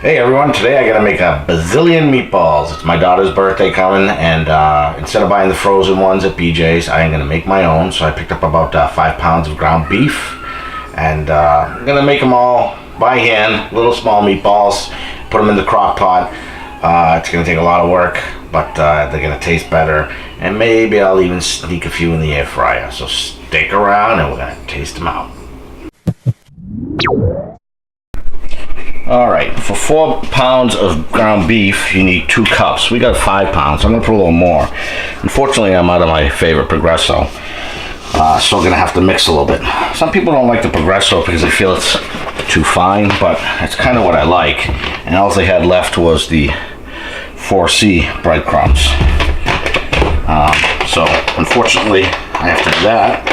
Hey everyone, today I gotta make a bazillion meatballs. It's my daughter's birthday coming, and instead of buying the frozen ones at BJ's, I am gonna make my own. So I picked up about 5 pounds of ground beef, and I'm gonna make them all by hand, little small meatballs, put them in the crock pot. It's gonna take a lot of work, but they're gonna taste better, and maybe I'll even sneak a few in the air fryer. So stick around and we're gonna taste them out. Alright, for 4 pounds of ground beef, you need 2 cups. We got 5 pounds, so I'm going to put a little more. Unfortunately, I'm out of my favorite Presto, so I'm going to have to mix a little bit. Some people don't like the Presto because they feel it's too fine, but it's kind of what I like. And all they had left was the 4C breadcrumbs. So, unfortunately, I have to do that.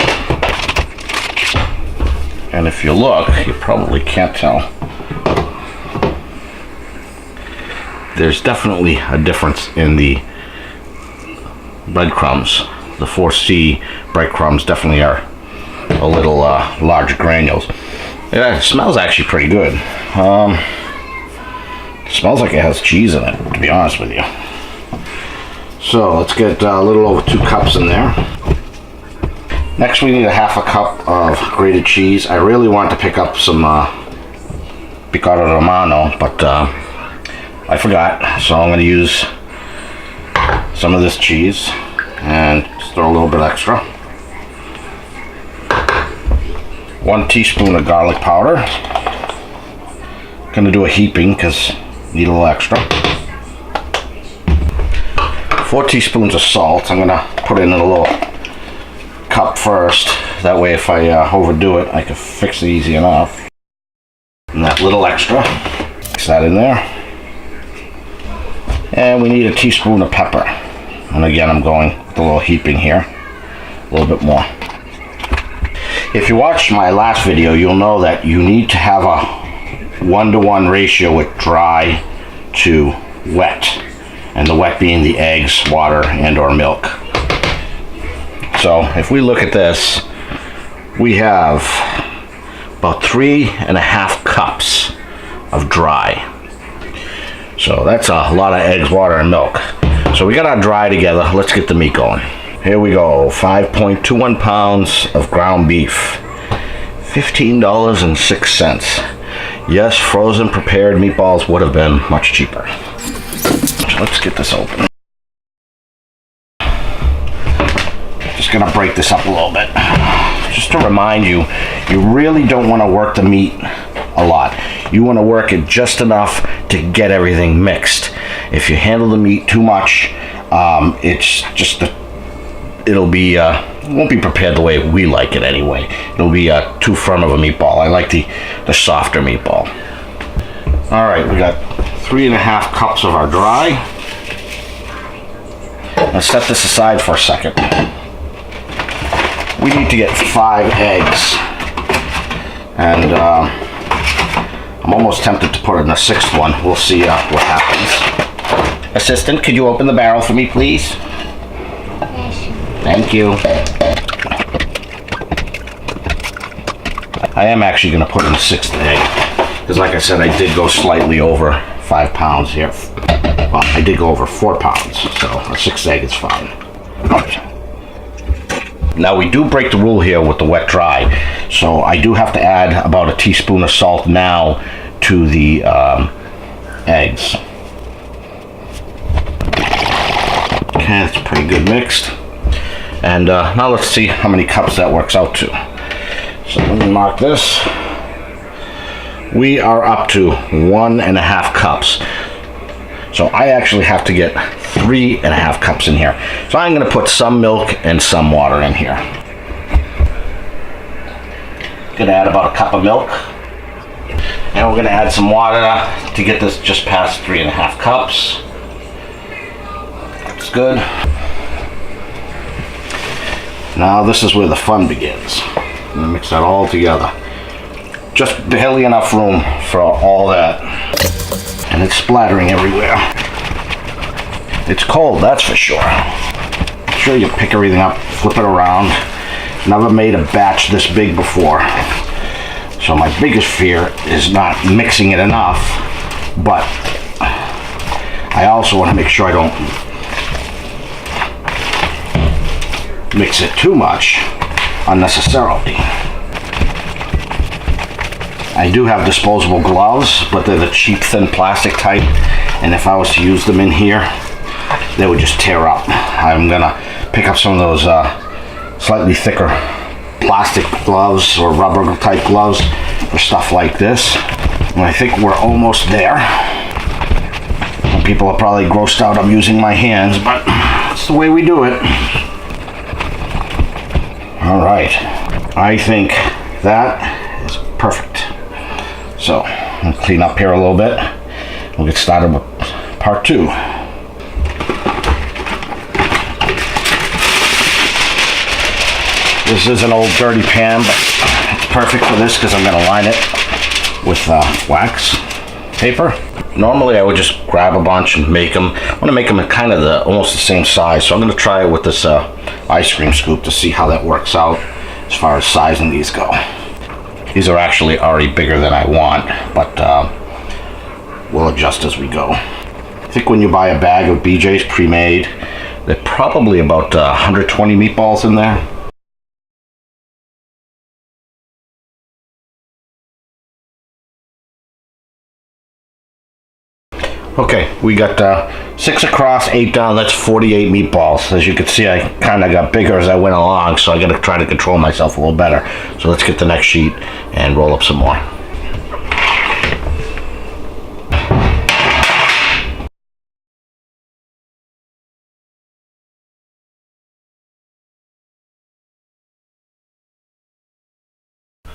And if you look, you probably can't tell. There's definitely a difference in the breadcrumbs. The 4C breadcrumbs definitely are a little large granules. Yeah, it smells actually pretty good. It smells like it has cheese in it, to be honest with you. So let's get a little over 2 cups in there. Next we need a half a cup of grated cheese. I really want to pick up some Picaro Romano, but I forgot, so I'm going to use some of this cheese and just throw a little bit extra. 1 teaspoon of garlic powder. Going to do a heaping because need a little extra. 4 teaspoons of salt. I'm going to put in a little cup first. That way if I overdo it, I can fix it easy enough. And that little extra, mix that in there. And we need a teaspoon of pepper. And again, I'm going with a little heaping here. A little bit more. If you watched my last video, you'll know that you need to have a 1-to-1 ratio with dry to wet. And the wet being the eggs, water, and or milk. So if we look at this, we have about 3.5 cups of dry. So that's a lot of eggs, water, and milk. So we got our dry together. Let's get the meat going. Here we go. 5.21 pounds of ground beef. $15.06. Yes, frozen prepared meatballs would have been much cheaper. So let's get this open. Just gonna break this up a little bit. Just to remind you, you really don't want to work the meat a lot. You want to work it just enough to get everything mixed. If you handle the meat too much, it's just it won't be prepared the way we like it anyway. It'll be too firm of a meatball. I like the softer meatball. All right, we got 3.5 cups of our dry. Let's set this aside for a second. We need to get 5 eggs, and I'm almost tempted to put in a 6th one. We'll see what happens. Assistant, could you open the barrel for me, please? Yes. Thank you. I am actually going to put in a 6th egg, because like I said, I did go slightly over 5 pounds here. Well, I did go over 4 pounds, so a 6th egg is fine. Right. Now we do break the rule here with the wet dry, so I do have to add about a teaspoon of salt now to the eggs. Okay, that's pretty good mixed. And now let's see how many cups that works out to. So let me mark this. We are up to 1.5 cups. So I actually have to get 3.5 cups in here. So I'm going to put some milk and some water in here. Going to add about a cup of milk. And we're going to add some water to get this just past 3.5 cups. That's good. Now this is where the fun begins. I'm going to mix that all together. Just barely enough room for all that. And it's splattering everywhere. It's cold, that's for sure. Make sure you pick everything up, flip it around. Never made a batch this big before. So my biggest fear is not mixing it enough but I also want to make sure I don't mix it too much unnecessarily. I do have disposable gloves, but they're the cheap, thin plastic type, and if I was to use them in here, they would just tear up. I'm gonna pick up some of those slightly thicker plastic gloves or rubber type gloves for stuff like this. And I think we're almost there. And people are probably grossed out I'm using my hands, but it's the way we do it. All right, I think that is perfect. So I'll clean up here a little bit. We'll get started with part 2. This is an old dirty pan, but it's perfect for this because I'm going to line it with wax paper. Normally I would just grab a bunch and make them. I want to make them in kind of almost the same size, so I'm going to try it with this ice cream scoop to see how that works out as far as sizing these go. These are actually already bigger than I want, but we'll adjust as we go. I think when you buy a bag of BJ's pre-made, they're probably about 120 meatballs in there. Okay, we got 6 across, 8 down, that's 48 meatballs. As you can see, I kind of got bigger as I went along, so I got to try to control myself a little better. So let's get the next sheet and roll up some more.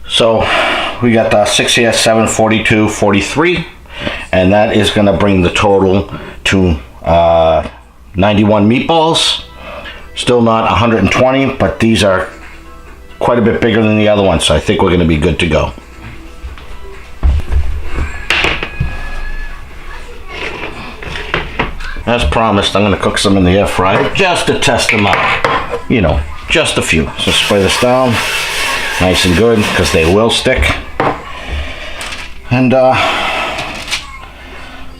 So we got 6 here, 7, 42, 43. And that is going to bring the total to 91 meatballs. Still not 120, but these are quite a bit bigger than the other ones, so I think we're going to be good to go. As promised, I'm going to cook some in the air fryer just to test them out. You know, just a few. So spray this down nice and good because they will stick. And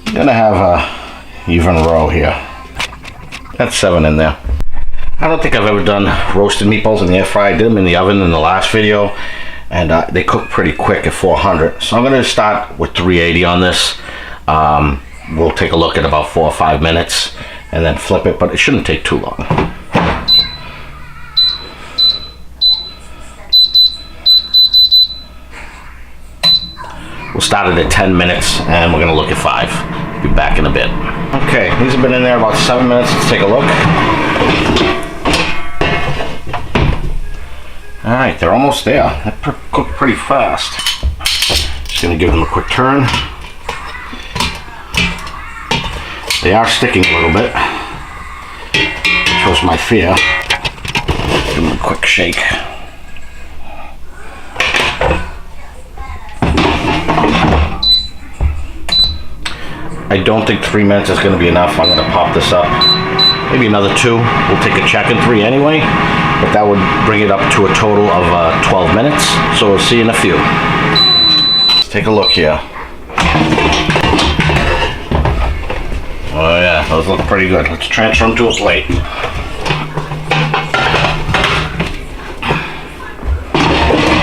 I'm gonna have a even row here. That's 7 in there. I don't think I've ever done roasted meatballs in the air fryer. I did them in the oven in the last video, and they cook pretty quick at 400. So I'm gonna start with 380 on this. We'll take a look at about 4 or 5 minutes and then flip it, but it shouldn't take too long. We'll start it at 10 minutes and we're gonna look at 5. Be back in a bit. Okay, these have been in there about 7 minutes. Let's take a look. All right, they're almost there. They cook pretty fast. Just gonna give them a quick turn. They are sticking a little bit. Shows my fear. Give them a quick shake. I don't think 3 minutes is going to be enough. I'm going to pop this up. Maybe another 2. We'll take a check in 3 anyway, but that would bring it up to a total of 12 minutes. So we'll see in a few. Let's take a look here. Oh yeah, those look pretty good. Let's transfer them to a plate.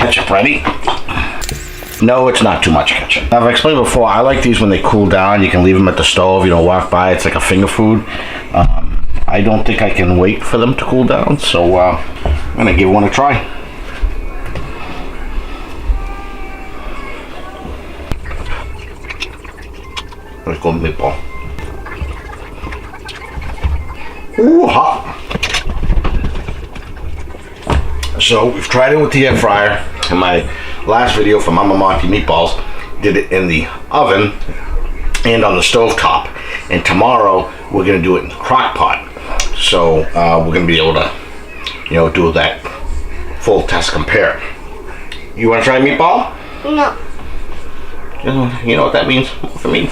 Ketchup ready? No, it's not too much ketchup. Now, I've explained before, I like these when they cool down. You can leave them at the stove, you know, walk by. It's like a finger food. I don't think I can wait for them to cool down, so I'm going to give one a try. Let's go meatball. Ooh, hot. So we've tried it with the air fryer. In my last video for Mama Monty Meatballs, did it in the oven and on the stove top. And tomorrow we're gonna do it in the crock pot. So we're gonna be able to, you know, do that full test compare. You wanna try meatball? No. You know what that means for me?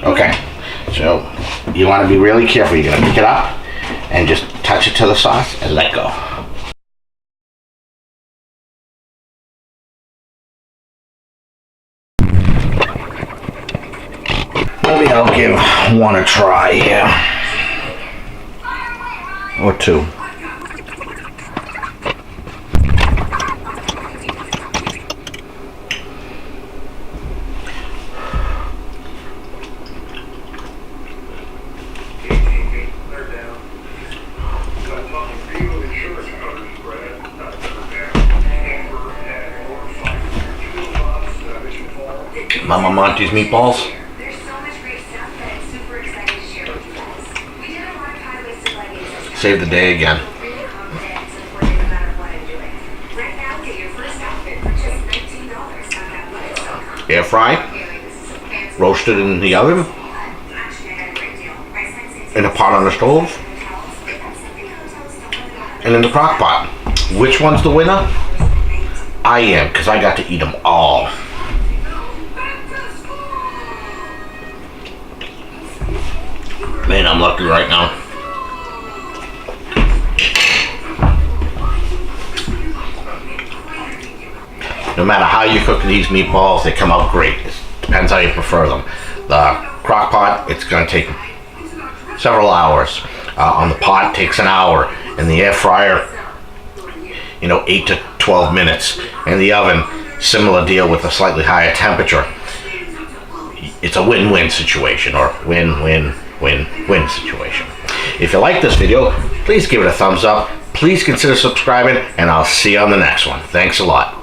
Okay, so you want to be really careful. You're going to pick it up and just touch it to the sauce and let go. Maybe I'll give one a try here. Or two. Mama Monty's meatballs. There's so much great stuff that I'm super excited to share with you guys. We did a lot of high-waisted leggings. Save the day again. Really confident and supportive no matter what I'm doing. Right now, get your first outfit for just $19 on athletics.com. Air fry, roasted in the oven, in a pot on the stove, and in the crock pot. Which one's the winner? I am, because I got to eat them all. Man, I'm lucky right now. No matter how you cook these meatballs, they come out great. It depends how you prefer them. The crock pot, it's going to take several hours. On the pot, it takes an hour. In the air fryer, 8 to 12 minutes. In the oven, similar deal with a slightly higher temperature. It's a win-win situation, or win-win-win-win situation. If you like this video, please give it a thumbs up. Please consider subscribing, and I'll see you on the next one. Thanks a lot.